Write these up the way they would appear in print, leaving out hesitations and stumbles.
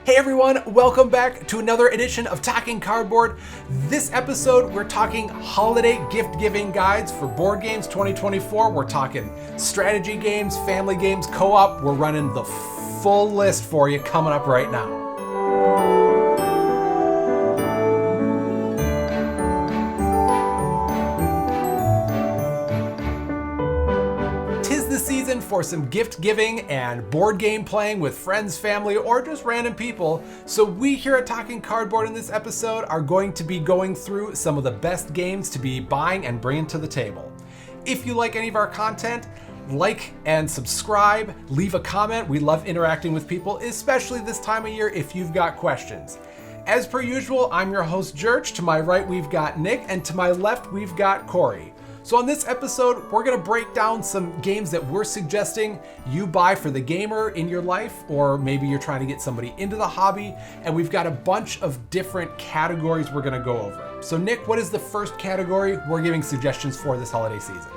Hey everyone, welcome back to another edition of Talking Cardboard. This episode, we're talking holiday gift giving guides for board games 2024. We're talking strategy games, family games, co-op. We're running the full list for you coming up right now. For some gift giving and board game playing with friends, family, or just random people. So we here at Talking Cardboard in this episode are going to be going through some of the best games to be buying and bringing to the table. If you like any of our content, like and subscribe, leave a comment. We love interacting with people, especially this time of year if you've got questions. As per usual, I'm your host, George. To my right, we've got Nick, and to my left, we've got Corey. So on this episode, we're gonna break down some games that we're suggesting you buy for the gamer in your life, or maybe you're trying to get somebody into the hobby, and we've got a bunch of different categories we're gonna go over. So Nick, what is the first category we're giving suggestions for this holiday season?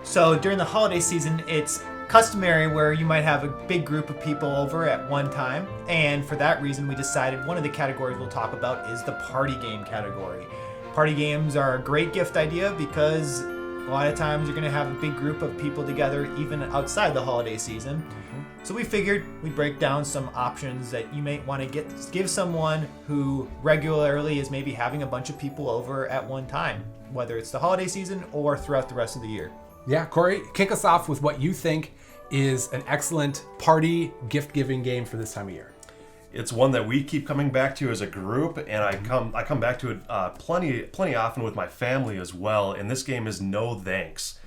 So during the holiday season, it's customary where you might have a big group of people over at one time, and for that reason, we decided one of the categories we'll talk about is the party game category. Party games are a great gift idea because a lot of times you're going to have a big group of people together even outside the holiday season. So we figured we'd break down some options that you might want to give someone who regularly is maybe having a bunch of people over at one time, whether it's the holiday season or throughout the rest of the year. Yeah, Corey, kick us off with what you think is an excellent party gift-giving game for this time of year. It's one that we keep coming back to as a group, and I come back to it plenty often with my family as well. And this game is No Thanks.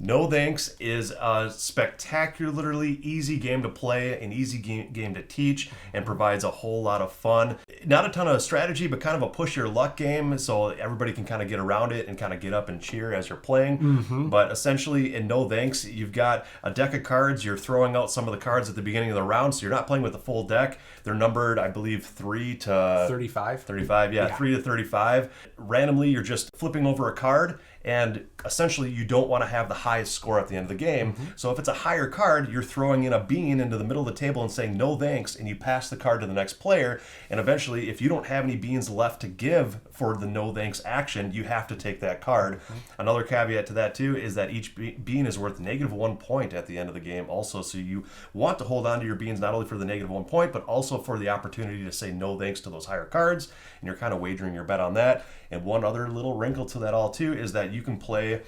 No Thanks is a spectacularly easy game to play, an easy game to teach, and provides a whole lot of fun. Not a ton of strategy, but kind of a push your luck game, so everybody can kind of get around it and kind of get up and cheer as you're playing. But essentially, in No Thanks, you've got a deck of cards. You're throwing out some of the cards at the beginning of the round, so you're not playing with the full deck. They're numbered, I believe, 3 to 35. 35, yeah, 3 to 35. Randomly, you're just flipping over a card, and essentially you don't want to have the highest score at the end of the game. So if it's a higher card, you're throwing in a bean into the middle of the table and saying no thanks, and you pass the card to the next player. And eventually, if you don't have any beans left to give for the no thanks action, you have to take that card. Another caveat to that too is that each bean is worth -1 point at the end of the game also. So you want to hold on to your beans not only for the -1 point, but also for the opportunity to say no thanks to those higher cards. And you're kind of wagering your bet on that. And one other little wrinkle to that all too is that you can play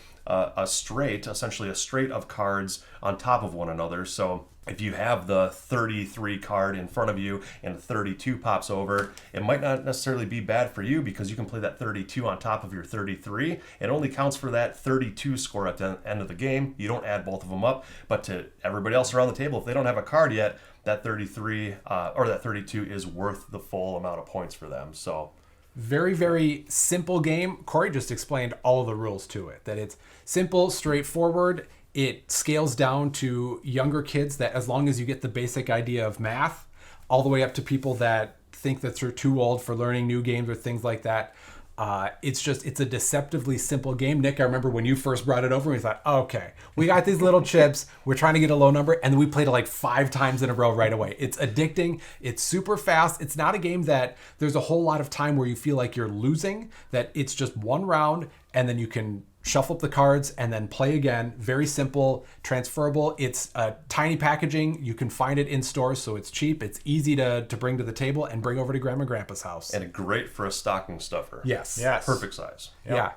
essentially a straight of cards on top of one another. So if you have the 33 card in front of you and 32 pops over, it might not necessarily be bad for you because you can play that 32 on top of your 33. It only counts for that 32 score at the end of the game. You don't add both of them up, but to everybody else around the table, if they don't have a card yet, that 33 or that 32 is worth the full amount of points for them. So very, very simple game. Corey just explained all the rules to it, that it's simple, straightforward. It scales down to younger kids that as long as you get the basic idea of math, all the way up to people that think that they're too old for learning new games or things like that. It's a deceptively simple game. Nick, I remember when you first brought it over, we thought, okay, we got these little chips. We're trying to get a low number. And then we played it like 5 times in a row right away. It's addicting. It's super fast. It's not a game that there's a whole lot of time where you feel like you're losing, that it's just one round and then you can shuffle up the cards and then play again. Very simple, transferable. It's a tiny packaging. You can find it in stores, so it's cheap. It's easy to bring to the table and bring over to Grandma and Grandpa's house. And great for a stocking stuffer. Yes. Perfect size. Yep. Yeah.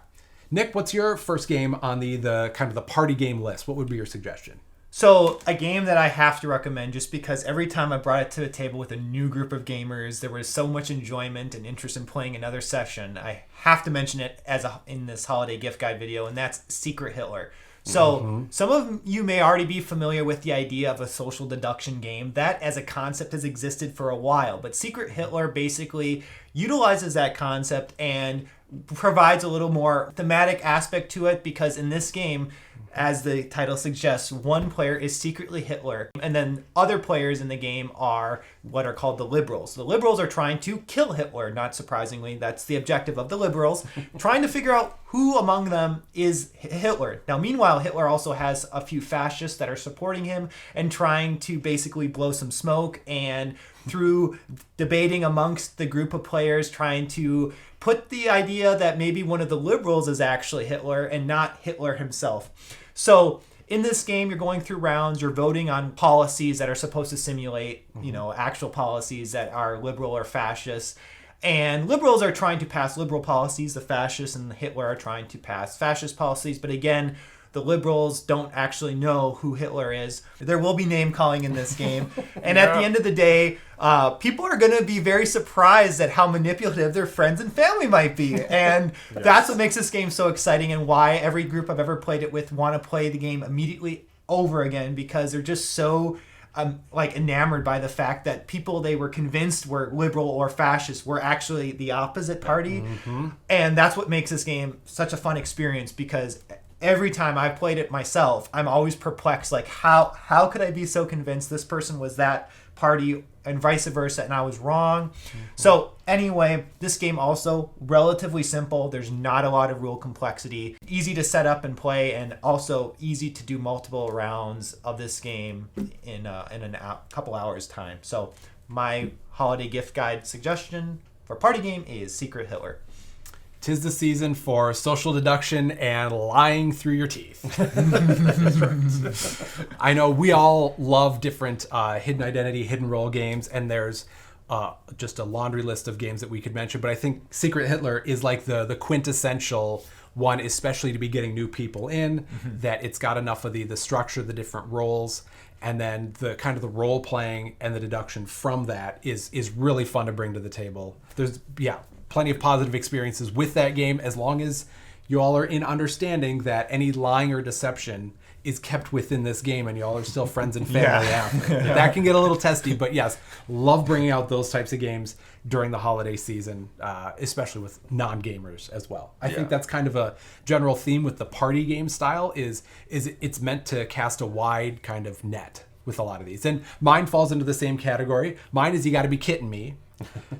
Nick, what's your first game on the kind of the party game list? What would be your suggestion? So a game that I have to recommend just because every time I brought it to the table with a new group of gamers, there was so much enjoyment and interest in playing another session. I have to mention it in this holiday gift guide video, and that's Secret Hitler. So some of you may already be familiar with the idea of a social deduction game. That as a concept has existed for a while, but Secret Hitler basically utilizes that concept and provides a little more thematic aspect to it, because in this game, as the title suggests, one player is secretly Hitler, and then other players in the game are what are called the liberals. The liberals are trying to kill Hitler, not surprisingly. That's the objective of the liberals, trying to figure out who among them is Hitler. Now, meanwhile, Hitler also has a few fascists that are supporting him and trying to basically blow some smoke and through debating amongst the group of players, trying to put the idea that maybe one of the liberals is actually Hitler and not Hitler himself. So in this game, you're going through rounds, you're voting on policies that are supposed to simulate, actual policies that are liberal or fascist. And liberals are trying to pass liberal policies, the fascists and Hitler are trying to pass fascist policies. But again, the liberals don't actually know who Hitler is. There will be name calling in this game. And at the end of the day, people are going to be very surprised at how manipulative their friends and family might be. And that's what makes this game so exciting and why every group I've ever played it with want to play the game immediately over again, because they're just so enamored by the fact that people they were convinced were liberal or fascist were actually the opposite party. Mm-hmm. And that's what makes this game such a fun experience, because every time I've played it myself, I'm always perplexed. Like, how could I be so convinced this person was that party and vice versa, and I was wrong? Mm-hmm. So anyway, this game also relatively simple. There's not a lot of rule complexity. Easy to set up and play, and also easy to do multiple rounds of this game in a couple hours time. So my holiday gift guide suggestion for party game is Secret Hitler. 'Tis the season for social deduction and lying through your teeth. That's right. I know we all love different hidden identity, hidden role games, and there's just a laundry list of games that we could mention. But I think Secret Hitler is like the quintessential one, especially to be getting new people in, that it's got enough of the structure, the different roles, and then the kind of the role playing and the deduction from that is really fun to bring to the table. There's, plenty of positive experiences with that game, as long as you all are in understanding that any lying or deception is kept within this game and you all are still friends and family after. That can get a little testy, but yes, love bringing out those types of games during the holiday season, especially with non-gamers as well. I think that's kind of a general theme with the party game style is it's meant to cast a wide kind of net with a lot of these. And mine falls into the same category. Mine is You Gotta Be Kitten Me.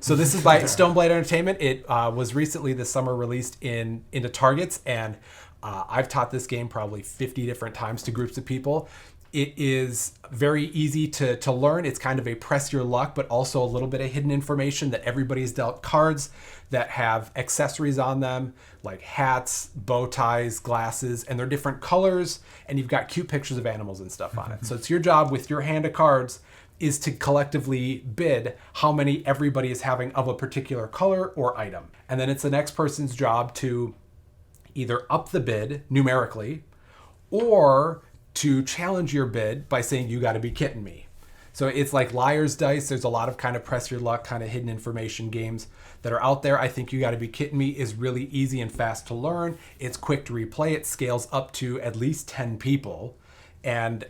So this is by Stoneblade Entertainment. It was recently this summer released into Targets, and I've taught this game probably 50 different times to groups of people. It is very easy to learn. It's kind of a press your luck, but also a little bit of hidden information that everybody's dealt cards that have accessories on them, like hats, bow ties, glasses, and they're different colors, and you've got cute pictures of animals and stuff on it. So it's your job with your hand of cards is to collectively bid how many everybody is having of a particular color or item. And then it's the next person's job to either up the bid numerically or to challenge your bid by saying, you got to be kidding me. So it's like Liar's Dice. There's a lot of kind of press your luck, kind of hidden information games that are out there. I think You Gotta Be Kidding Me is really easy and fast to learn. It's quick to replay. It scales up to at least 10 people. And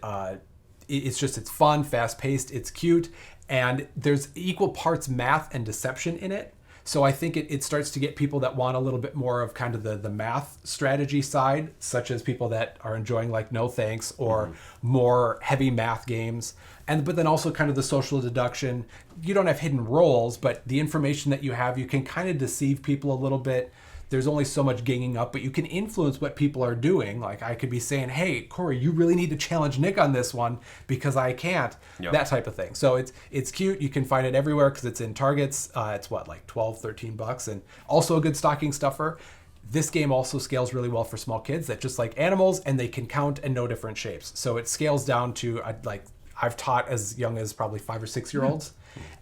it's fun, fast-paced, it's cute, and there's equal parts math and deception in it. So I think it starts to get people that want a little bit more of kind of the math strategy side, such as people that are enjoying like No Thanks or more heavy math games. But then also kind of the social deduction. You don't have hidden roles, but the information that you have, you can kind of deceive people a little bit. There's only so much ganging up, but you can influence what people are doing. Like I could be saying, hey, Corey, you really need to challenge Nick on this one because I can't. That type of thing. So it's cute. You can find it everywhere because it's in Targets. It's like $12-13, and also a good stocking stuffer. This game also scales really well for small kids that just like animals and they can count and know different shapes. So it scales down to I've taught as young as probably 5 or 6 year olds,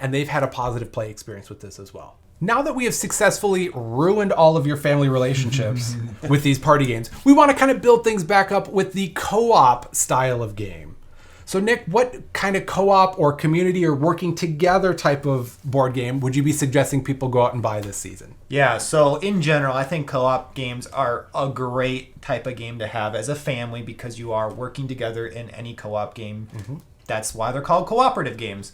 and they've had a positive play experience with this as well. Now that we have successfully ruined all of your family relationships with these party games, we want to kind of build things back up with the co-op style of game. So Nick, what kind of co-op or community or working together type of board game would you be suggesting people go out and buy this season? Yeah, so in general, I think co-op games are a great type of game to have as a family because you are working together in any co-op game. Mm-hmm. That's why they're called cooperative games.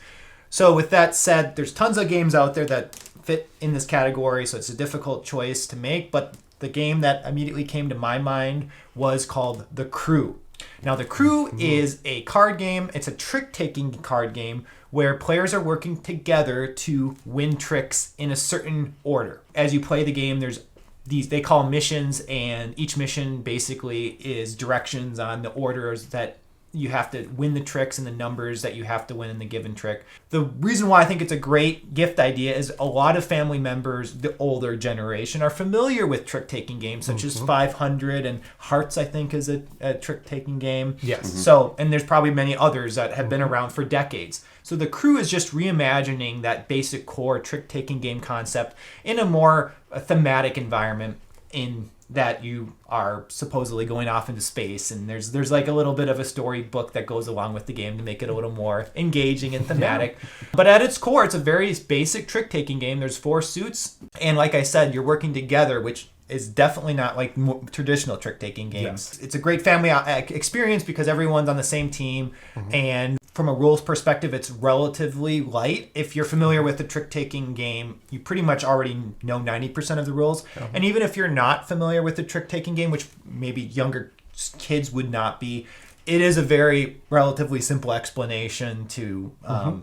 So with that said, there's tons of games out there that fit in this category, so it's a difficult choice to make, but the game that immediately came to my mind was called The Crew. Now, The Crew is a card game. It's a trick-taking card game where players are working together to win tricks in a certain order. As you play the game, there's these, they call missions, and each mission basically is directions on the orders that you have to win the tricks and the numbers that you have to win in the given trick. The reason why I think it's a great gift idea is a lot of family members, the older generation, are familiar with trick-taking games such as 500 and Hearts, I think, is a trick-taking game. Yes. So, and there's probably many others that have been around for decades. So the crew is just reimagining that basic core trick-taking game concept in a more thematic environment, in that you are supposedly going off into space, and there's like a little bit of a storybook that goes along with the game to make it a little more engaging and thematic. But at its core, it's a very basic trick-taking game. There's 4 suits, and like I said, you're working together, which is definitely not like traditional trick-taking games. Yes. It's a great family experience because everyone's on the same team, and from a rules perspective, it's relatively light. If you're familiar with the trick-taking game, you pretty much already know 90% of the rules. And even if you're not familiar with the trick-taking game, which maybe younger kids would not be, it is a very relatively simple explanation to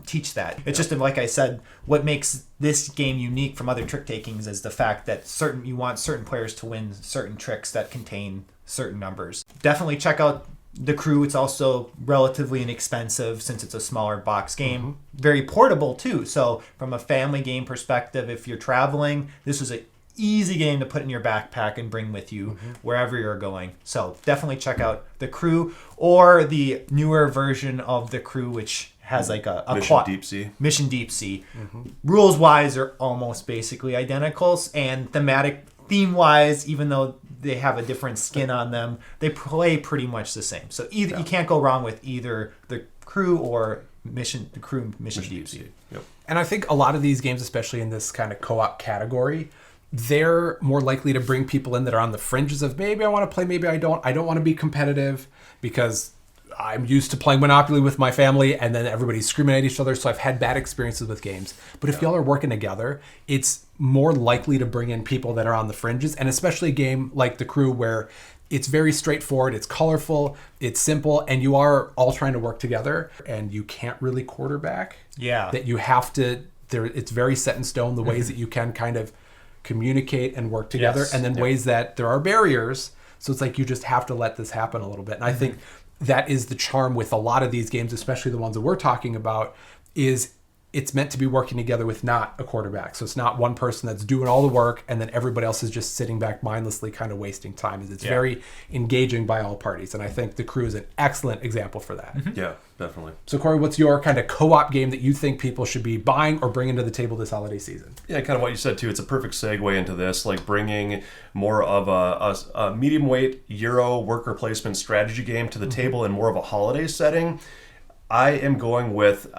teach that. It's just, like I said, what makes this game unique from other trick-takings is the fact that you want certain players to win certain tricks that contain certain numbers. Definitely check out the crew. It's also relatively inexpensive since it's a smaller box game. Very portable too. So from a family game perspective, if you're traveling, this is an easy game to put in your backpack and bring with you wherever you're going. So definitely check out the crew, or the newer version of the crew, which has like a Mission Deep Sea. Mission Deep Sea. Rules wise are almost basically identical, and theme wise, even though they have a different skin on them, they play pretty much the same. So you can't go wrong with either the crew or Mission Deep Sea. Yep. And I think a lot of these games, especially in this kind of co-op category, they're more likely to bring people in that are on the fringes of maybe I want to play, maybe I don't. I don't want to be competitive because I'm used to playing Monopoly with my family and then everybody's screaming at each other, so I've had bad experiences with games. But if y'all are working together, it's more likely to bring in people that are on the fringes, and especially a game like The Crew where it's very straightforward, it's colorful, it's simple, and you are all trying to work together, and you can't really quarterback. Yeah. That you have to, it's very set in stone, the ways that you can kind of communicate and work together, Yes. and then ways that there are barriers. So it's like you just have to let this happen a little bit. And I think that is the charm with a lot of these games, especially the ones that we're talking about, is it's meant to be working together with not a quarterback. So it's not one person that's doing all the work and then everybody else is just sitting back mindlessly kind of wasting time. It's very engaging by all parties. And I think The Crew is an excellent example for that. Yeah, definitely. So Corey, what's your kind of co-op game that you think people should be buying or bringing to the table this holiday season? Yeah, kind of what you said too. It's a perfect segue into this, like bringing more of a medium weight Euro worker placement strategy game to the table in more of a holiday setting. I am going with,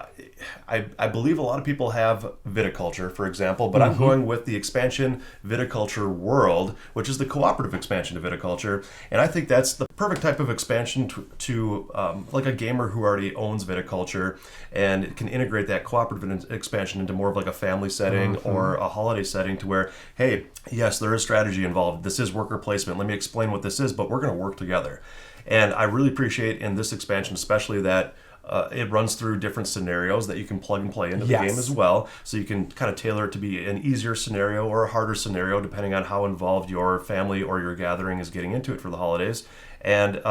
I believe a lot of people have Viticulture, for example, but I'm going with the expansion Viticulture World, which is the cooperative expansion to Viticulture. And I think that's the perfect type of expansion to like a gamer who already owns Viticulture and can integrate that cooperative expansion into more of like a family setting or a holiday setting to where, hey, yes, there is strategy involved. This is worker placement. Let me explain what this is, but we're going to work together. And I really appreciate in this expansion, especially that it runs through different scenarios that you can plug and play into the game as well. So you can kind of tailor it to be an easier scenario or a harder scenario, depending on how involved your family or your gathering is getting into it for the holidays. And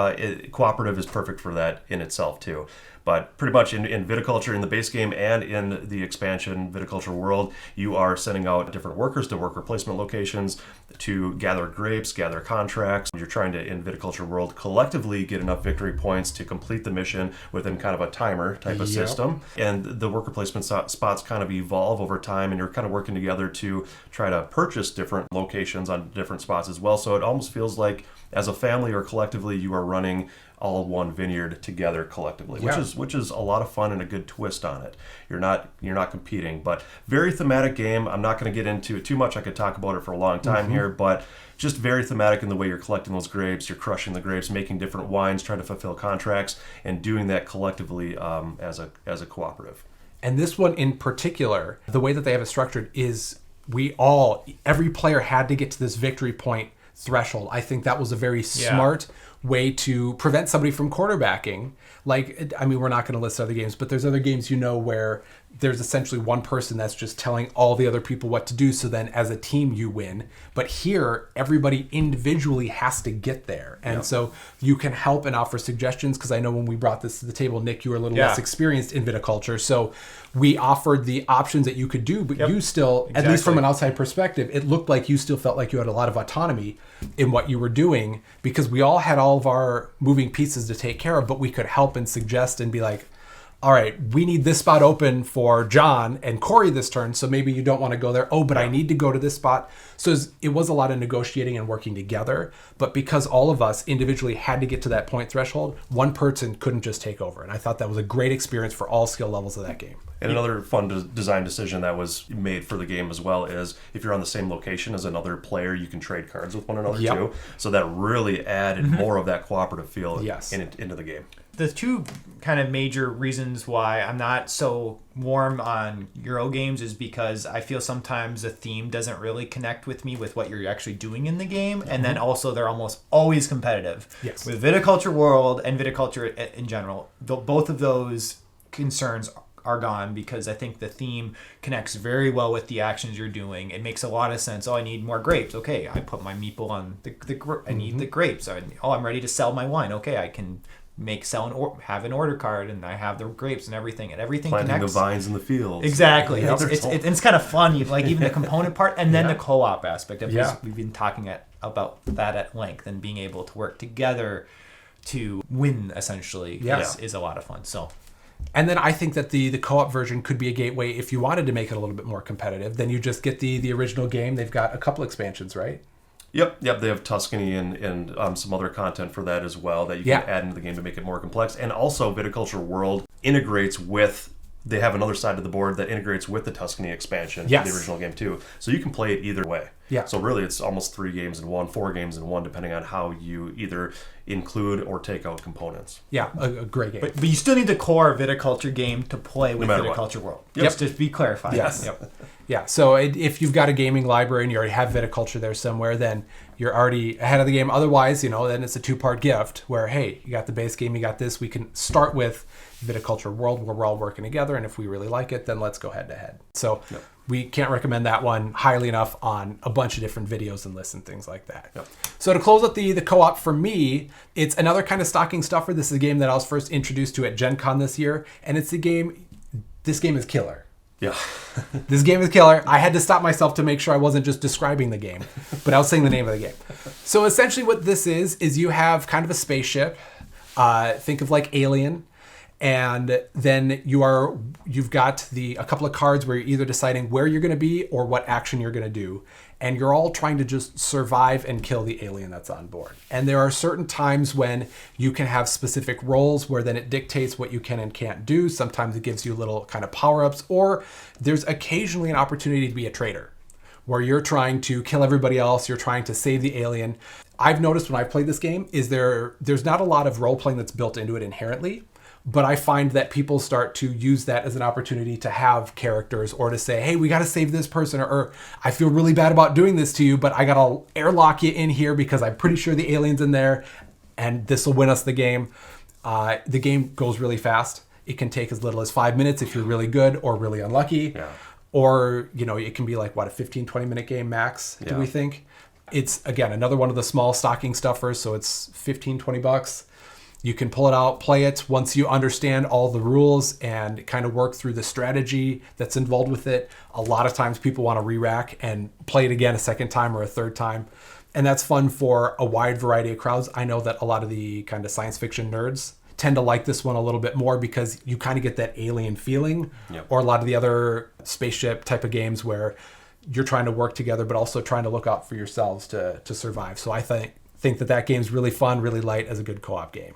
cooperative is perfect for that in itself too. But pretty much in Viticulture, in the base game and in the expansion Viticulture World, you are sending out different workers to worker placement locations to gather grapes, gather contracts. You're trying to, in Viticulture World, collectively get enough victory points to complete the mission within kind of a timer type of system. And the worker placement spots kind of evolve over time, and you're kind of working together to try to purchase different locations on different spots as well. So it almost feels like as a family or collectively you are running all one vineyard together collectively, which is a lot of fun and a good twist on it. You're not competing, but very thematic game. I'm not going to get into it too much. I could talk about it for a long time here, but just very thematic in the way you're collecting those grapes, you're crushing the grapes, making different wines, trying to fulfill contracts, and doing that collectively as a cooperative. And this one in particular, the way that they have it structured is every player had to get to this victory point threshold. I think that was a very smart way to prevent somebody from quarterbacking. Like, I mean, we're not going to list other games, but there's other games, where there's essentially one person that's just telling all the other people what to do. So then as a team, you win. But here, everybody individually has to get there. And so you can help and offer suggestions. Because I know when we brought this to the table, Nick, you were a little less experienced in viticulture. So we offered the options that you could do, but you still, at least from an outside perspective, it looked like you still felt like you had a lot of autonomy in what you were doing, because we all had all of our moving pieces to take care of, but we could help and suggest and be like, all right, we need this spot open for John and Corey this turn, so maybe you don't want to go there. Oh, but I need to go to this spot. So it was a lot of negotiating and working together. But because all of us individually had to get to that point threshold, one person couldn't just take over. And I thought that was a great experience for all skill levels of that game. And another fun design decision that was made for the game as well is if you're on the same location as another player, you can trade cards with one another too. So that really added more of that cooperative feel into the game. The two kind of major reasons why I'm not so warm on Euro games is because I feel sometimes the theme doesn't really connect with me with what you're actually doing in the game. And then also they're almost always competitive. Yes. With Viticulture World and Viticulture in general, both of those concerns are gone because I think the theme connects very well with the actions you're doing. It makes a lot of sense. Oh, I need more grapes. Okay, I put my meeple on I need the grapes. I'm ready to sell my wine. Okay, I can have an order card, and I have the grapes and everything planting connects. the vines in the fields. Exactly. It's kind of fun, like even the component part, and then the co-op aspect of this. We've been talking about that at length, and being able to work together to win essentially is a lot of fun. So. And then I think that the co-op version could be a gateway if you wanted to make it a little bit more competitive. Then you just get the original game. They've got a couple expansions, right? Yep. They have Tuscany and some other content for that as well that you can add into the game to make it more complex. And also, Viticulture World integrates with. They have another side of the board that integrates with the Tuscany expansion, the original game too. So you can play it either way. Yeah. So really, it's almost 3 games in one, 4 games in one, depending on how you either include or take out components. Yeah, a great game. But you still need the core Viticulture game to play with Viticulture World. Just to be clarified. Yes. Yeah, so if you've got a gaming library and you already have Viticulture there somewhere, then you're already ahead of the game. Otherwise, then it's a 2-part gift where, hey, you got the base game, you got this. We can start with Viticulture World where we're all working together, and if we really like it, then let's go head to head. So we can't recommend that one highly enough on a bunch of different videos and lists and things like that. So to close out the co-op for me, it's another kind of stocking stuffer. This is a game that I was first introduced to at Gen Con this year, and it's this game is killer. Yeah. This game is killer. I had to stop myself to make sure I wasn't just describing the game, but I was saying the name of the game. So essentially what this is you have kind of a spaceship. Think of like Alien. And then you've got a couple of cards where you're either deciding where you're going to be or what action you're going to do. And you're all trying to just survive and kill the alien that's on board. And there are certain times when you can have specific roles where then it dictates what you can and can't do. Sometimes it gives you little kind of power-ups, or there's occasionally an opportunity to be a traitor where you're trying to kill everybody else, you're trying to save the alien. I've noticed when I've played this game there's not a lot of role-playing that's built into it inherently. But I find that people start to use that as an opportunity to have characters or to say, hey, we got to save this person, or I feel really bad about doing this to you, but I got to airlock you in here because I'm pretty sure the alien's in there and this will win us the game. The game goes really fast. It can take as little as 5 minutes if you're really good or really unlucky. Yeah. Or, it can be like, a 15, 20-minute game max, do we think? It's, again, another one of the small stocking stuffers, so it's $15, $20. You can pull it out, play it once you understand all the rules and kind of work through the strategy that's involved with it. A lot of times people want to re-rack and play it again a second time or a third time. And that's fun for a wide variety of crowds. I know that a lot of the kind of science fiction nerds tend to like this one a little bit more because you kind of get that alien feeling, or a lot of the other spaceship type of games where you're trying to work together but also trying to look out for yourselves to survive. So I think that game's really fun, really light as a good co-op game.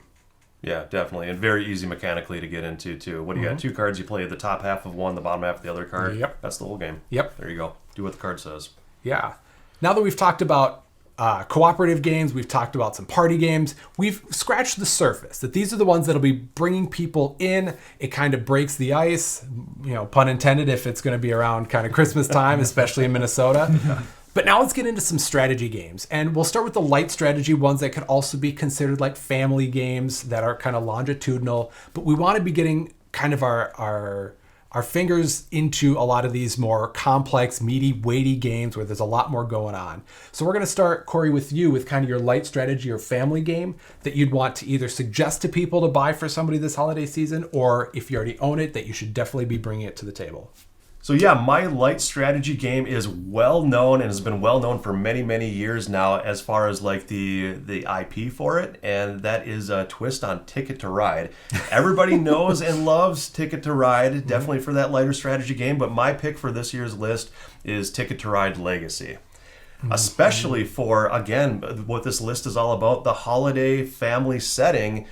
Yeah, definitely. And very easy mechanically to get into, too. What do you got? 2 cards. You play the top half of one, the bottom half of the other card. Yep. That's the whole game. Yep. There you go. Do what the card says. Yeah. Now that we've talked about cooperative games, we've talked about some party games, we've scratched the surface. That these are the ones that'll be bringing people in. It kind of breaks the ice, pun intended, if it's going to be around kind of Christmas time, especially in Minnesota. But now let's get into some strategy games. And we'll start with the light strategy ones that could also be considered like family games that are kind of longitudinal. But we want to be getting kind of our our fingers into a lot of these more complex, meaty, weighty games where there's a lot more going on. So we're going to start, Corey, with you with kind of your light strategy or family game that you'd want to either suggest to people to buy for somebody this holiday season, or if you already own it, that you should definitely be bringing it to the table. So yeah, my light strategy game is well known and has been well known for many, many years now as far as like the IP for it, and that is a twist on Ticket to Ride. Everybody knows and loves Ticket to Ride, definitely for that lighter strategy game, but my pick for this year's list is Ticket to Ride Legacy. Especially for, again, what this list is all about, the holiday family setting.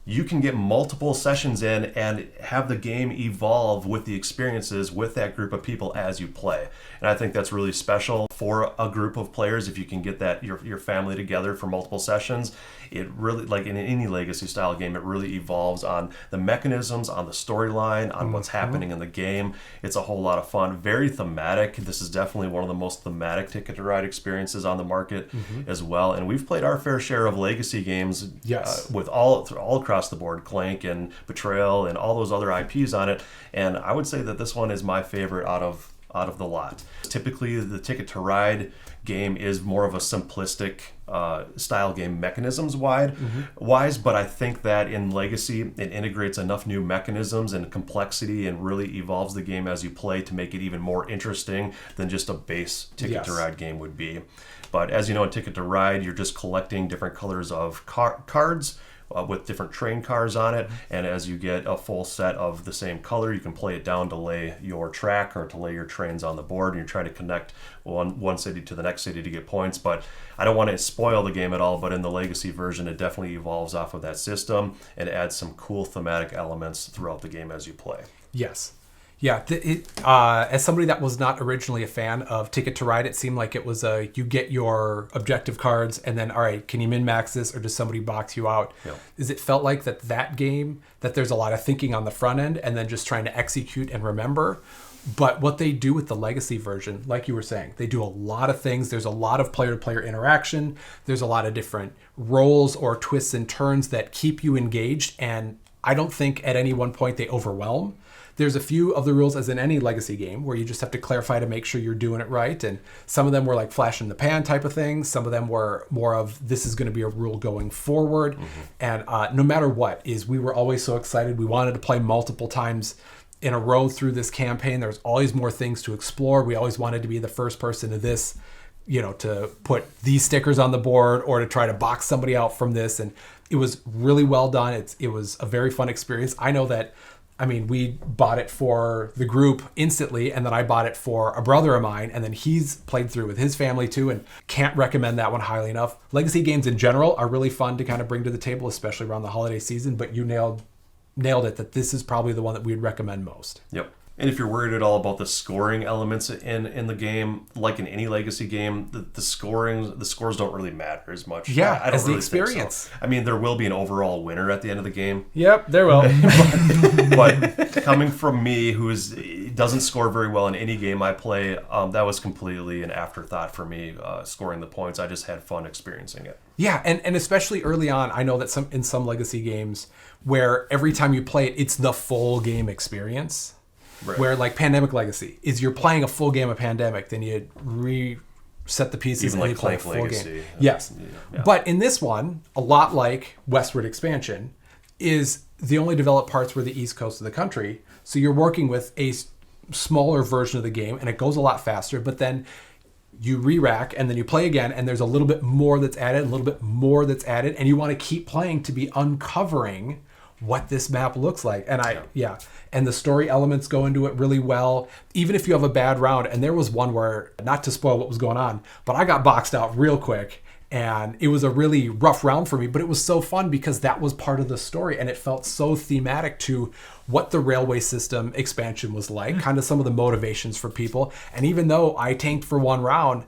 You can get multiple sessions in and have the game evolve with the experiences with that group of people as you play. And I think that's really special for a group of players if you can get that your family together for multiple sessions. It really, like in any legacy style game, it really evolves on the mechanisms, on the storyline, on what's happening in the game. It's a whole lot of fun. Very thematic. This is definitely one of the most thematic Ticket to Ride experiences on the market as well. And we've played our fair share of legacy games with all across the board, Clank and Betrayal and all those other IPs on it. And I would say that this one is my favorite out of the lot. Typically, the Ticket to Ride game is more of a simplistic style game mechanisms wise, but I think that in Legacy it integrates enough new mechanisms and complexity and really evolves the game as you play to make it even more interesting than just a base Ticket to Ride game would be. But as you know, in Ticket to Ride, you're just collecting different colors of cards with different train cars on it, and as you get a full set of the same color, you can play it down to lay your track or to lay your trains on the board, and you're trying to connect one city to the next city to get points. But I don't want to spoil the game at all, but in the Legacy version, it definitely evolves off of that system and adds some cool thematic elements throughout the game as you play. Yes. Yeah, as somebody that was not originally a fan of Ticket to Ride, it seemed like it was you get your objective cards and then, all right, can you min-max this or does somebody box you out? Yep. Is it felt like that game, that there's a lot of thinking on the front end and then just trying to execute and remember. But what they do with the Legacy version, like you were saying, they do a lot of things. There's a lot of player-to-player interaction. There's a lot of different roles or twists and turns that keep you engaged. And I don't think at any one point they overwhelm. There's a few of the rules, as in any Legacy game, where you just have to clarify to make sure you're doing it right. And some of them were like flash in the pan type of things. Some of them were more of this is going to be a rule going forward. And no matter what, we were always so excited. We wanted to play multiple times in a row through this campaign. There's always more things to explore. We always wanted to be the first person to this, to put these stickers on the board or to try to box somebody out from this. And it was really well done. It was a very fun experience. I know that. We bought it for the group instantly, and then I bought it for a brother of mine, and then he's played through with his family too, and can't recommend that one highly enough. Legacy games in general are really fun to kind of bring to the table, especially around the holiday season, but you nailed it that this is probably the one that we'd recommend most. Yep. And if you're worried at all about the scoring elements in the game, like in any Legacy game, the scores don't really matter as much. Yeah, I don't as the really experience. Think so. There will be an overall winner at the end of the game. Yep, there will. But coming from me, who doesn't score very well in any game I play, that was completely an afterthought for me, scoring the points. I just had fun experiencing it. Yeah, and especially early on, I know that in some Legacy games where every time you play it, it's the full game experience. Right. Where like Pandemic Legacy is you're playing a full game of Pandemic, then you reset the pieces even and like you play a Clank full Legacy. game. Yes. Yeah. But in this one, a lot like Westward Expansion, is the only developed parts were the east coast of the country. So you're working with a smaller version of the game and it goes a lot faster, but then you re-rack and then you play again and there's a little bit more that's added, a little bit more that's added, and you want to keep playing to be uncovering what this map looks like. And and the story elements go into it really well, even if you have a bad round. And there was one where, not to spoil what was going on, but I got boxed out real quick and it was a really rough round for me, but it was so fun because that was part of the story and it felt so thematic to what the railway system expansion was like, kind of some of the motivations for people. And even though I tanked for one round,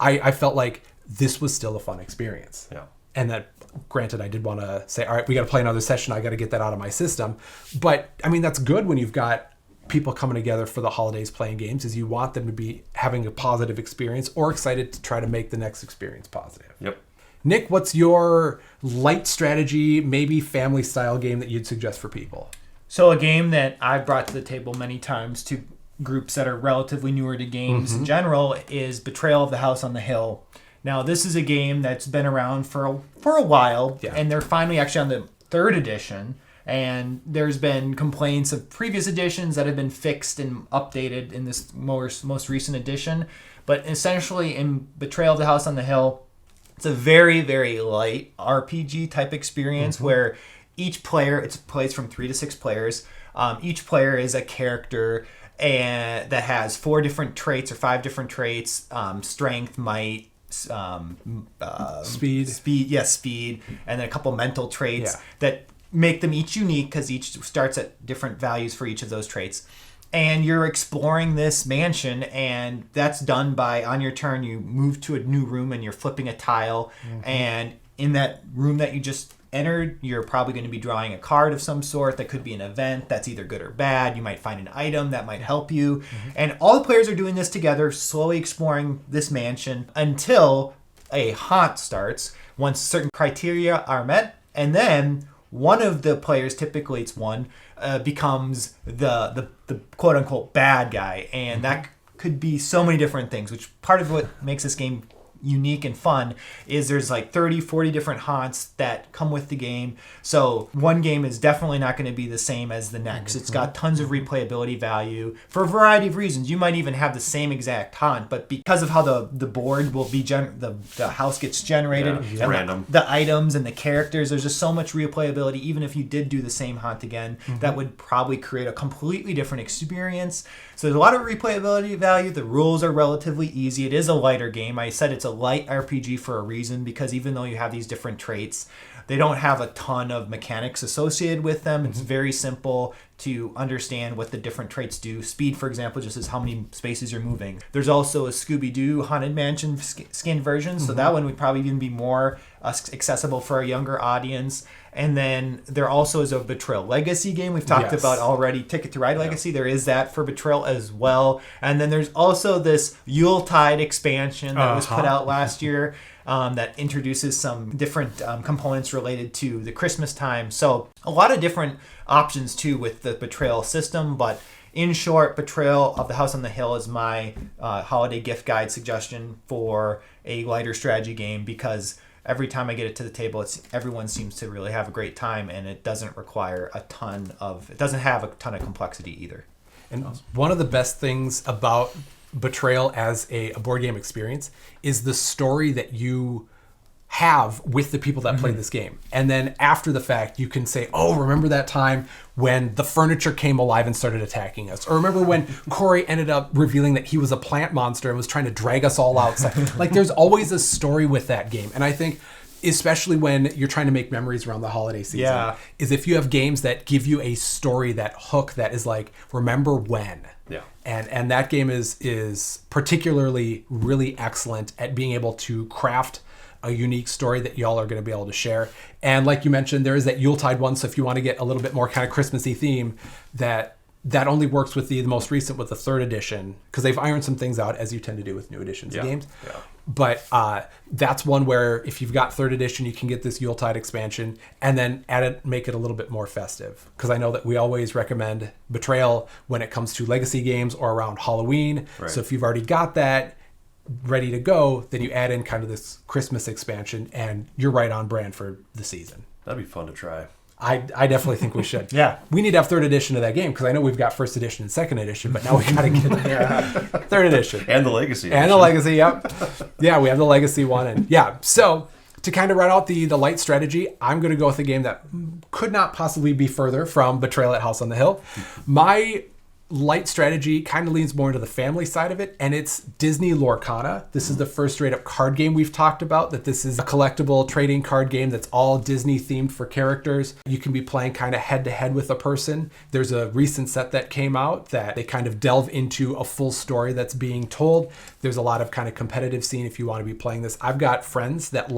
I felt like this was still a fun experience. Yeah. And that, granted, I did want to say, all right, we got to play another session. I got to get that out of my system. But that's good when you've got people coming together for the holidays playing games, is you want them to be having a positive experience or excited to try to make the next experience positive. Yep. Nick, what's your light strategy, maybe family style game that you'd suggest for people? So a game that I've brought to the table many times to groups that are relatively newer to games in general is Betrayal of the House on the Hill. Now, this is a game that's been around for a while, and they're finally actually on the 3rd edition. And there's been complaints of previous editions that have been fixed and updated in this most recent edition. But essentially, in Betrayal of the House on the Hill, it's a very, very light RPG type experience where each player, it plays from 3 to 6 players. Each player is a character and that has 4 different traits or 5 different traits: strength, might, speed, and then a couple mental traits that make them each unique because each starts at different values for each of those traits. And you're exploring this mansion, and that's done by, on your turn, you move to a new room and you're flipping a tile. And in that room that you just entered, you're probably going to be drawing a card of some sort that could be an event that's either good or bad. You might find an item that might help you. And all the players are doing this together, slowly exploring this mansion until a haunt starts, once certain criteria are met. And then one of the players, typically it's one, becomes the quote unquote bad guy. And that could be so many different things, which part of what makes this game unique and fun is there's like 30-40 different haunts that come with the game. So one game is definitely not going to be the same as the next. It's got tons of replayability value for a variety of reasons. You might even have the same exact haunt, but because of how the board will be the house gets generated, and random, the items and the characters, there's just so much replayability. Even if you did do the same haunt again, that would probably create a completely different experience. So there's a lot of replayability value. The rules are relatively easy. It is a lighter game. I said it's a light RPG for a reason, because even though you have these different traits, they don't have a ton of mechanics associated with them. It's very simple to understand what the different traits do. Speed, for example, just is how many spaces you're moving. There's also a Scooby-Doo Haunted Mansion skin version, so that one would probably even be more accessible for a younger audience. And then there also is a Betrayal Legacy game we've talked about already, Ticket to Ride Legacy. There is that for Betrayal as well. And then there's also this Yuletide expansion that was put out last year that introduces some different components related to the Christmas time. So a lot of different options too with the Betrayal system. But in short, Betrayal of the House on the Hill is my holiday gift guide suggestion for a lighter strategy game, because every time I get it to the table, everyone seems to really have a great time, and it doesn't require it doesn't have a ton of complexity either. And one of the best things about Betrayal as a board game experience is the story that you have with the people that play this game. And then after the fact, you can say, oh, remember that time when the furniture came alive and started attacking us? Or remember when Corey ended up revealing that he was a plant monster and was trying to drag us all outside? Like, there's always a story with that game. And I think, especially when you're trying to make memories around the holiday season, is if you have games that give you a story, that hook, that is like, remember when? Yeah. And that game is particularly really excellent at being able to craft a unique story that y'all are going to be able to share. And like you mentioned, there is that Yuletide one. So if you want to get a little bit more kind of Christmassy theme, that only works with the most recent, with the 3rd edition, because they've ironed some things out, as you tend to do with new editions of games. Yeah. But that's one where if you've got 3rd edition, you can get this Yuletide expansion and then make it a little bit more festive. Because I know that we always recommend Betrayal when it comes to legacy games or around Halloween. Right. So if you've already got that ready to go, then you add in kind of this Christmas expansion, and you're right on brand for the season. That'd be fun to try. I definitely think we should. Yeah. We need to have 3rd edition of that game, because I know we've got 1st edition and 2nd edition, but now we got to get 3rd edition. And the Legacy edition. And the Legacy, yep. Yeah, we have the Legacy one. And yeah, so to kind of round out the light strategy, I'm going to go with a game that could not possibly be further from Betrayal at House on the Hill. My light strategy kind of leans more into the family side of it, and it's Disney Lorcana. This is the first straight up card game we've talked about, that this is a collectible trading card game that's all Disney themed for characters. You can be playing kind of head to head with a person. There's a recent set that came out that they kind of delve into a full story that's being told. There's a lot of kind of competitive scene if you want to be playing this. I've got friends that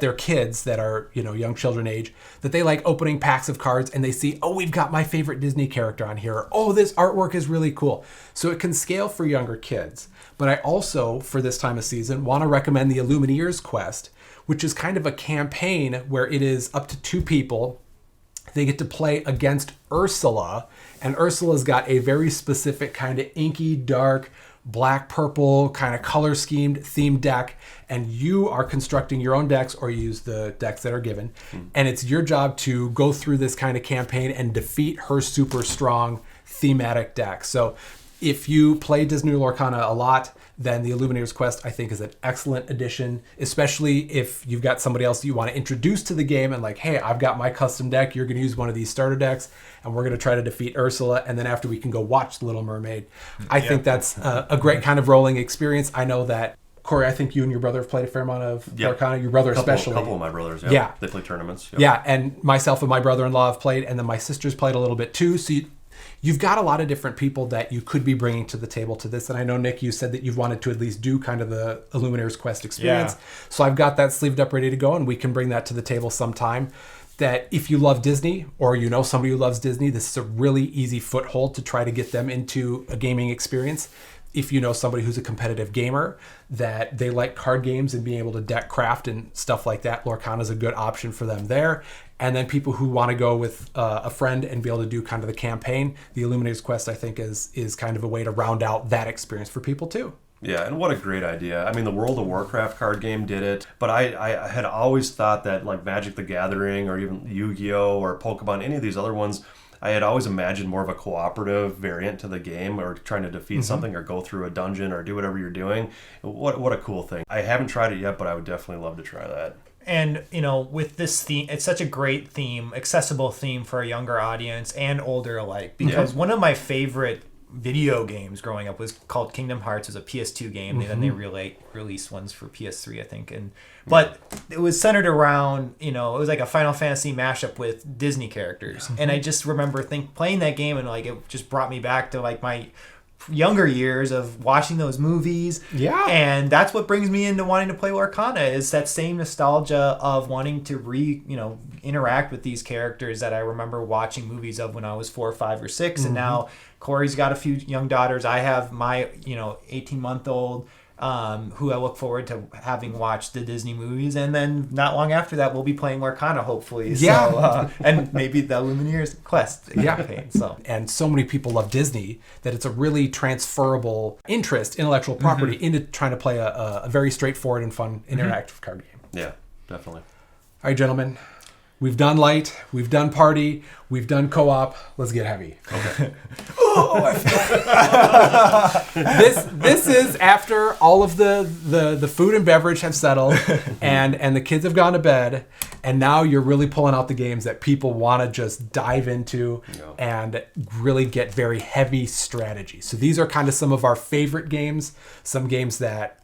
they're kids that are, young children age, that they like opening packs of cards and they see, oh, we've got my favorite Disney character on here. Or, oh, this artwork is really cool. So it can scale for younger kids. But I also, for this time of season, want to recommend the Illumineers Quest, which is kind of a campaign where it is up to 2 people they get to play against Ursula. And Ursula's got a very specific kind of inky, dark, black, purple kind of color schemed themed deck. And you are constructing your own decks, or you use the decks that are given. And it's your job to go through this kind of campaign and defeat her super strong thematic deck. So if you play Disney Lorcana a lot, then the Illuminator's Quest, I think, is an excellent addition, especially if you've got somebody else you want to introduce to the game and like, hey, I've got my custom deck. You're going to use one of these starter decks, and we're going to try to defeat Ursula. And then after, we can go watch The Little Mermaid. I think that's a great kind of rolling experience. I know that, Corey, I think you and your brother have played a fair amount of Lorcana. Your brother especially. A couple of my brothers, yeah. They play tournaments. Yeah, and myself and my brother-in-law have played, and then my sister's played a little bit too. So you've got a lot of different people that you could be bringing to the table to this. And I know, Nick, you said that you've wanted to at least do kind of the Illuminator's Quest experience. Yeah. So I've got that sleeved up, ready to go, and we can bring that to the table sometime. That if you love Disney, or you know somebody who loves Disney, this is a really easy foothold to try to get them into a gaming experience. If you know somebody who's a competitive gamer, that they like card games and being able to deck craft and stuff like that, Lorcana is a good option for them there. And then people who want to go with a friend and be able to do kind of the campaign, the Illuminator's Quest, I think, is kind of a way to round out that experience for people too. Yeah, and what a great idea. I mean, the World of Warcraft card game did it, but I had always thought that like Magic the Gathering or even Yu-Gi-Oh! Or Pokemon, any of these other ones, I had always imagined more of a cooperative variant to the game, or trying to defeat something or go through a dungeon or do whatever you're doing. What a cool thing. I haven't tried it yet, but I would definitely love to try that. And, you know, with this theme, it's such a great theme, accessible theme for a younger audience and older alike. Because one of my favorite video games growing up was called Kingdom Hearts. It was a PS2 game. And then they released ones for PS3, I think. But it was centered around, you know, it was like a Final Fantasy mashup with Disney characters. And I just remember playing that game, and like it just brought me back to like my younger years of watching those movies. Yeah. And that's what brings me into wanting to play Lorcana, is that same nostalgia of wanting to interact with these characters that I remember watching movies of when I was 4 or 5 or 6. And now Corey's got a few young daughters. I have my 18-month-old who I look forward to having watched the Disney movies, and then not long after that we'll be playing Lorcana, hopefully. So, and maybe the Illuminator's Quest campaign. And so many people love Disney that it's a really transferable interest, intellectual property, into trying to play a very straightforward and fun interactive card game. Yeah, definitely. All right, gentlemen. We've done light, we've done party, we've done co-op. Let's get heavy. Okay. This is after all of the food and beverage have settled, and the kids have gone to bed, and now you're really pulling out the games that people want to just dive into and really get very heavy strategy. So these are kind of some of our favorite games, some games that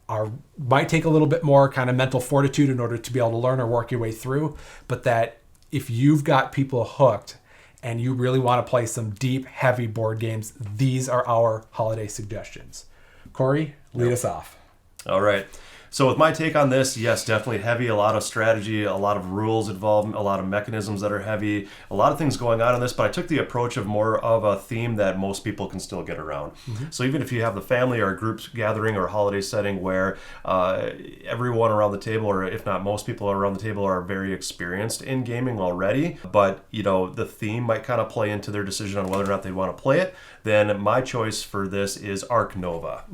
might take a little bit more kind of mental fortitude in order to be able to learn or work your way through, but that if you've got people hooked and you really want to play some deep, heavy board games, these are our holiday suggestions. Corey, lead us off. All right. So with my take on this, yes, definitely heavy, a lot of strategy, a lot of rules involved, a lot of mechanisms that are heavy, a lot of things going on in this, but I took the approach of more of a theme that most people can still get around. So even if you have the family or a group gathering or holiday setting where everyone around the table, or if not most people around the table, are very experienced in gaming already, but the theme might kind of play into their decision on whether or not they want to play it, then my choice for this is Ark Nova.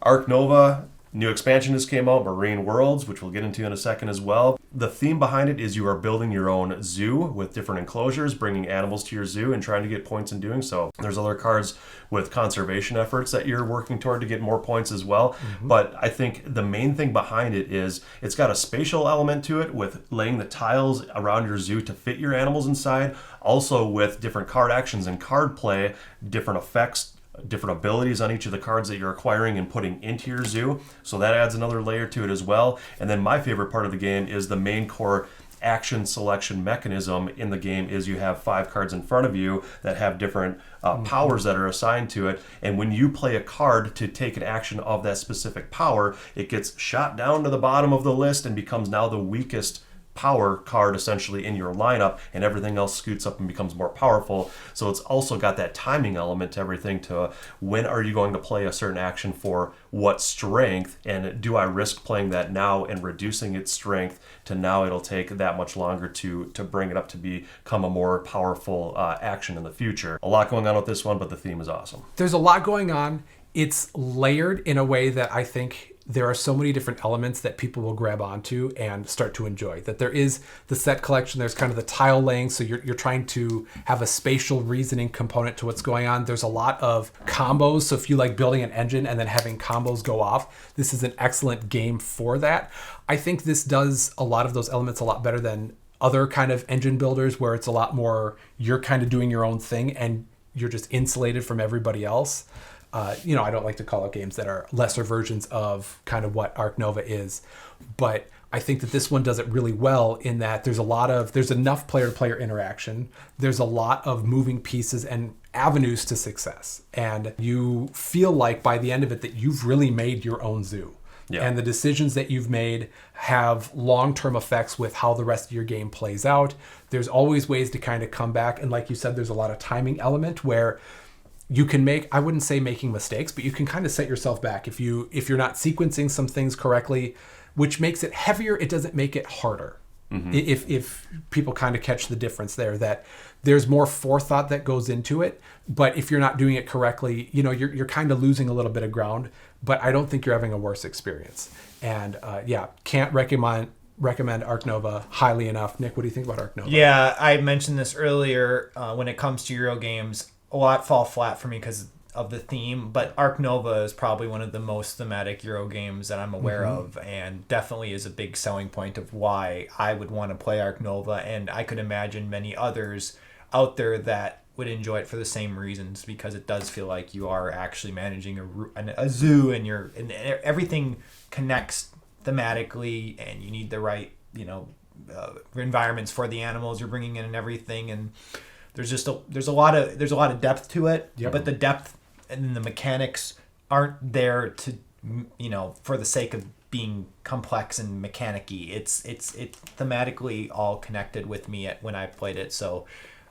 Ark Nova, new expansion just came out, Marine Worlds, which we'll get into in a second as well. The theme behind it is you are building your own zoo with different enclosures, bringing animals to your zoo and trying to get points in doing so. There's other cards with conservation efforts that you're working toward to get more points as well. But I think the main thing behind it is it's got a spatial element to it with laying the tiles around your zoo to fit your animals inside. Also with different card actions and card play, different effects, different abilities on each of the cards that you're acquiring and putting into your zoo. So that adds another layer to it as well. And then my favorite part of the game is the main core action selection mechanism in the game is you have 5 cards in front of you that have different powers that are assigned to it. And when you play a card to take an action of that specific power, it gets shot down to the bottom of the list and becomes now the weakest power card essentially in your lineup, and everything else scoots up and becomes more powerful. So it's also got that timing element to everything, to when are you going to play a certain action for what strength, and do I risk playing that now and reducing its strength to now it'll take that much longer to bring it up to become a more powerful action in the future. A lot going on with this one, but the theme is awesome. There's a lot going on. It's layered in a way that I think there are so many different elements that people will grab onto and start to enjoy. That there is the set collection, there's kind of the tile laying, so you're trying to have a spatial reasoning component to what's going on. There's a lot of combos, so if you like building an engine and then having combos go off, this is an excellent game for that. I think this does a lot of those elements a lot better than other kind of engine builders, where it's a lot more you're kind of doing your own thing and you're just insulated from everybody else. I don't like to call out games that are lesser versions of kind of what Arc Nova is, but I think that this one does it really well in that there's enough player-to-player interaction. There's a lot of moving pieces and avenues to success. And you feel like by the end of it that you've really made your own zoo. Yeah. And the decisions that you've made have long-term effects with how the rest of your game plays out. There's always ways to kind of come back. And like you said, there's a lot of timing element where you can I wouldn't say making mistakes, but you can kind of set yourself back. If you're not sequencing some things correctly, which makes it heavier, it doesn't make it harder. Mm-hmm. If people kind of catch the difference there, that there's more forethought that goes into it, but if you're not doing it correctly, you're kind of losing a little bit of ground, but I don't think you're having a worse experience. And can't recommend Arc Nova highly enough. Nick, what do you think about Arc Nova? Yeah, I mentioned this earlier. When it comes to Euro games, a lot fall flat for me because of the theme, but Arc Nova is probably one of the most thematic Euro games that I'm aware of, and definitely is a big selling point of why I would want to play Arc Nova, and I could imagine many others out there that would enjoy it for the same reasons, because it does feel like you are actually managing a zoo, and everything connects thematically, and you need the right environments for the animals you're bringing in and everything, and there's a lot of depth to it. Yep. But the depth and the mechanics aren't there to for the sake of being complex and mechanic-y. It's thematically all connected with me when I played it. So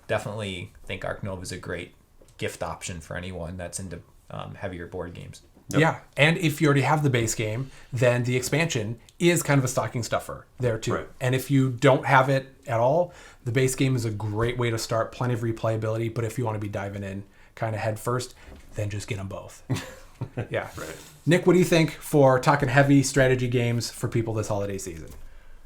definitely think Arc Nova is a great gift option for anyone that's into heavier board games. Yep. Yeah, and if you already have the base game, then the expansion is kind of a stocking stuffer there too. Right. And if you don't have it at all, the base game is a great way to start, plenty of replayability, but if you want to be diving in kind of head first, then just get them both. Yeah. Right. Nick, what do you think for talking heavy strategy games for people this holiday season?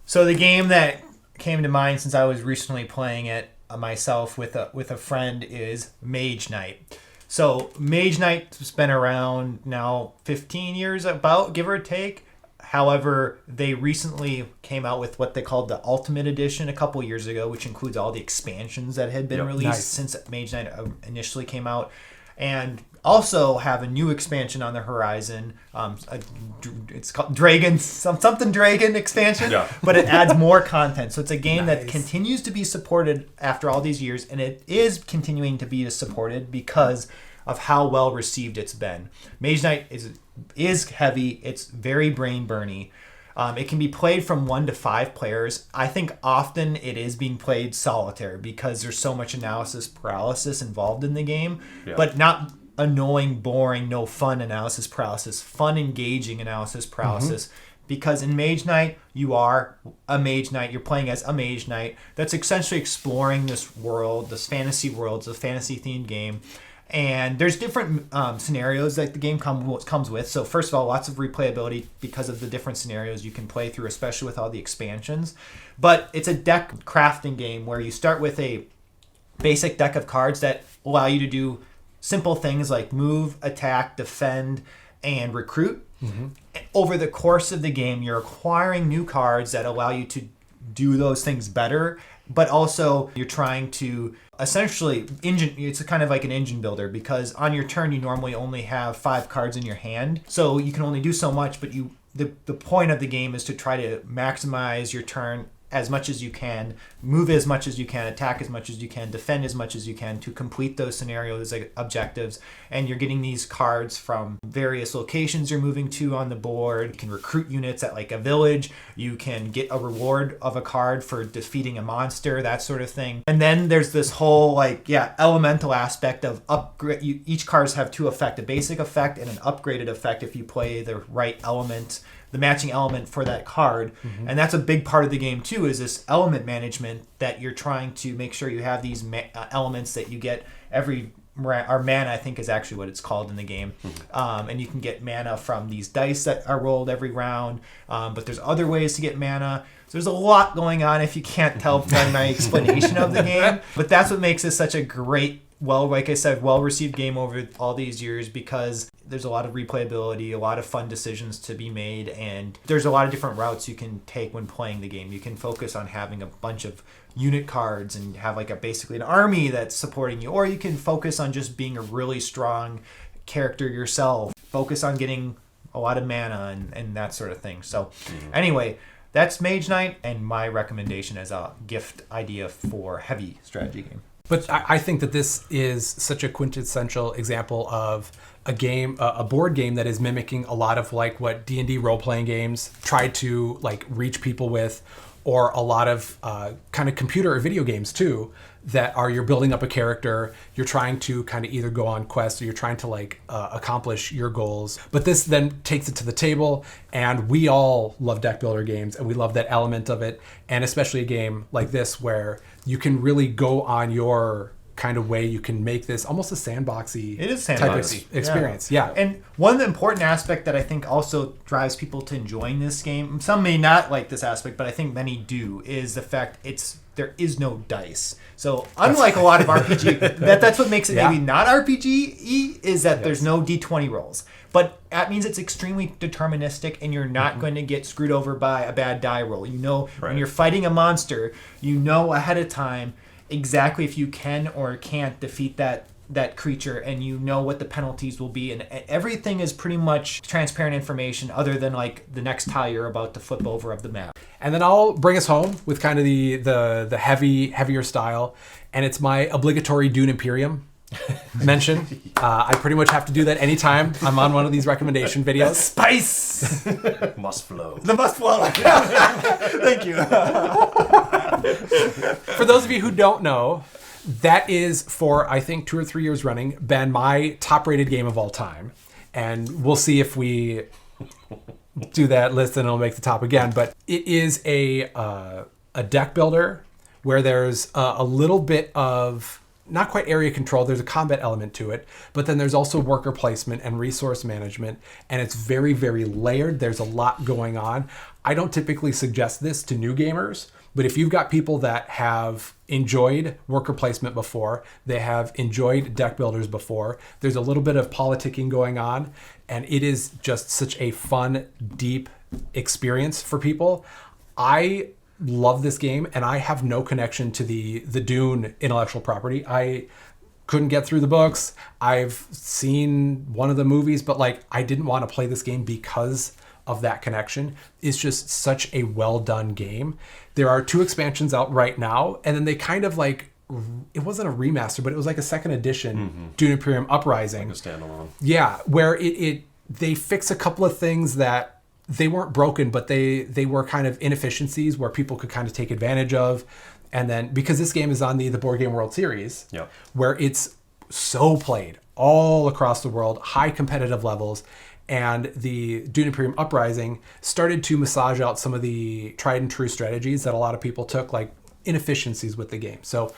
So the game that came to mind since I was recently playing it myself with a friend is Mage Knight. So Mage Knight's been around now 15 years, about, give or take. However, they recently came out with what they called the Ultimate Edition a couple years ago, which includes all the expansions that had been released since Mage Knight initially came out. And also have a new expansion on the horizon. It's called Dragon, something Dragon expansion, but it adds more content. So it's a game that continues to be supported after all these years, and it is continuing to be supported because of how well received it's been. Mage Knight is heavy. It's very brain burny. It can be played from 1 to 5 players. I think often it is being played solitaire because there's so much analysis paralysis involved in the game, but not annoying, boring, no fun analysis paralysis, fun, engaging analysis paralysis. Because in Mage Knight, you are a Mage Knight. You're playing as a Mage Knight that's essentially exploring this world, this fantasy world. It's a fantasy-themed game. And there's different scenarios that the game comes with. So first of all, lots of replayability because of the different scenarios you can play through, especially with all the expansions. But it's a deck crafting game where you start with a basic deck of cards that allow you to do simple things like move, attack, defend, and recruit. Over the course of the game, you're acquiring new cards that allow you to do those things better, but also you're trying to essentially it's kind of like an engine builder, because on your turn you normally only have 5 cards in your hand, so you can only do so much, but the point of the game is to try to maximize your turn as much as you can, move as much as you can, attack as much as you can, defend as much as you can to complete those scenarios, like objectives. And you're getting these cards from various locations you're moving to on the board. You can recruit units at like a village. You can get a reward of a card for defeating a monster, that sort of thing. And then there's this whole like, elemental aspect of upgrade. Each cards have two effects, a basic effect and an upgraded effect if you play the right element, the matching element for that card. And that's a big part of the game too, is this element management that you're trying to make sure you have these elements that you get every, or mana I think is actually what it's called in the game. And you can get mana from these dice that are rolled every round, but there's other ways to get mana. So there's a lot going on if you can't tell by my explanation of the game, but that's what makes this such a great, like I said, well-received game over all these years, because there's a lot of replayability, a lot of fun decisions to be made, and there's a lot of different routes you can take when playing the game. You can focus on having a bunch of unit cards and have like basically an army that's supporting you, or you can focus on just being a really strong character yourself, focus on getting a lot of mana and that sort of thing. So anyway, that's Mage Knight, and my recommendation as a gift idea for heavy strategy game. But I think that this is such a quintessential example of a game, a board game that is mimicking a lot of like what D&D role-playing games try to like reach people with, or a lot of kind of computer or video games too, that are, you're building up a character, you're trying to kind of either go on quests, or you're trying to like accomplish your goals. But this then takes it to the table, and we all love deck builder games, and we love that element of it, and especially a game like this where you can really go on your kind of way. You can make this almost a sandboxy, it is type sandboxy of experience. Yeah. And one important aspect that I think also drives people to enjoying this game, some may not like this aspect, but I think many do, is the fact there is no dice. So unlike a lot of RPG, that's what makes it maybe not RPG-y, is that there's no D20 rolls. But that means it's extremely deterministic, and you're not going to get screwed over by a bad die roll. You know, when you're fighting a monster, you know ahead of time exactly if you can or can't defeat that creature, and you know what the penalties will be, and everything is pretty much transparent information other than like the next tile you're about to flip over of the map. And then I'll bring us home with kind of the heavier style, and it's my obligatory Dune Imperium mention. I pretty much have to do that anytime I'm on one of these recommendation videos. Spice Must flow. the must flow. Thank you. For those of you who don't know, that is, for I think 2 or 3 years running, been my top rated game of all time. And we'll see if we do that list and it'll make the top again. But it is a deck builder where there's a little bit of, not quite area control, there's a combat element to it, but then there's also worker placement and resource management, and it's very, very layered. There's a lot going on. I don't typically suggest this to new gamers, but if you've got people that have enjoyed worker placement before, they have enjoyed deck builders before, there's a little bit of politicking going on, and it is just such a fun, deep experience for people. I love this game, and I have no connection to the Dune intellectual property. I couldn't get through the books. I've seen one of the movies, but like I didn't want to play this game because of that connection. It's just such a well done game. There are 2 expansions out right now, and then they kind of like, it wasn't a remaster, but it was like a second edition, Dune Imperium Uprising. Like a standalone. Yeah, where they fix a couple of things that they weren't broken, but they were kind of inefficiencies where people could kind of take advantage of. And then because this game is on the Board Game World Series, where it's so played all across the world, high competitive levels, and the Dune Imperium Uprising started to massage out some of the tried and true strategies that a lot of people took, like inefficiencies with the game. So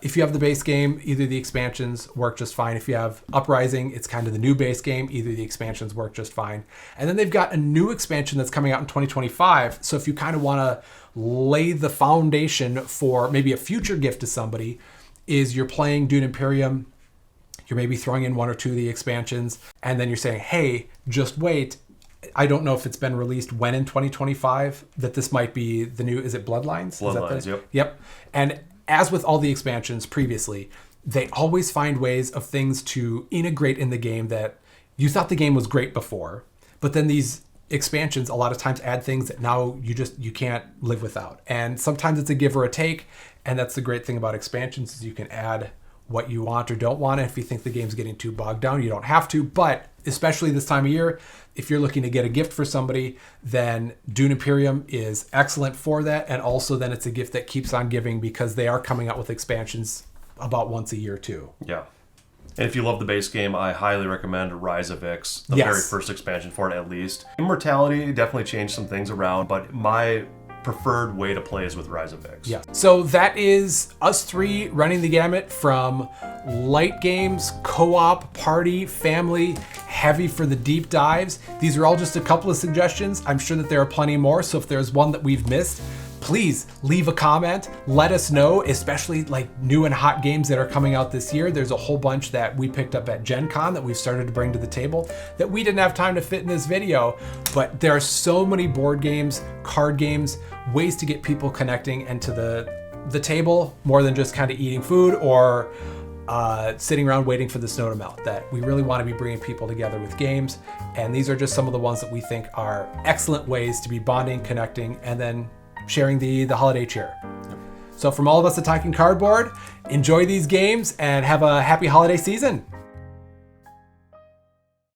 if you have the base game, either the expansions work just fine. If you have Uprising, it's kind of the new base game, either the expansions work just fine. And then they've got a new expansion that's coming out in 2025. So if you kind of want to lay the foundation for maybe a future gift to somebody, is you're playing Dune Imperium, you're maybe throwing in 1 or 2 of the expansions, and then you're saying, hey, just wait. I don't know if it's been released when in 2025, that this might be the new, is it Bloodlines? Bloodlines, Yep. And as with all the expansions previously, they always find ways of things to integrate in the game that you thought the game was great before, but then these expansions a lot of times add things that now you can't live without. And sometimes it's a give or a take. And that's the great thing about expansions is you can add what you want or don't want. If you think the game's getting too bogged down, you don't have to. But especially this time of year, if you're looking to get a gift for somebody, then Dune Imperium is excellent for that. And also then it's a gift that keeps on giving because they are coming out with expansions about once a year too. Yeah. And if you love the base game, I highly recommend Rise of Ix, the Yes. very first expansion for it at least. Immortality definitely changed some things around, but my preferred way to play is with Rise of Ix. Yeah. So that is us three running the gamut from light games, co-op, party, family, heavy for the deep dives. These are all just a couple of suggestions. I'm sure that there are plenty more. So if there's one that we've missed, please leave a comment. Let us know, especially like new and hot games that are coming out this year. There's a whole bunch that we picked up at Gen Con that we've started to bring to the table that we didn't have time to fit in this video. But there are so many board games, card games, ways to get people connecting and to the table more than just kind of eating food or sitting around waiting for the snow to melt, that we really want to be bringing people together with games. And these are just some of the ones that we think are excellent ways to be bonding, connecting, and then sharing the holiday cheer. So from all of us at Talking Cardboard, enjoy these games and have a happy holiday season.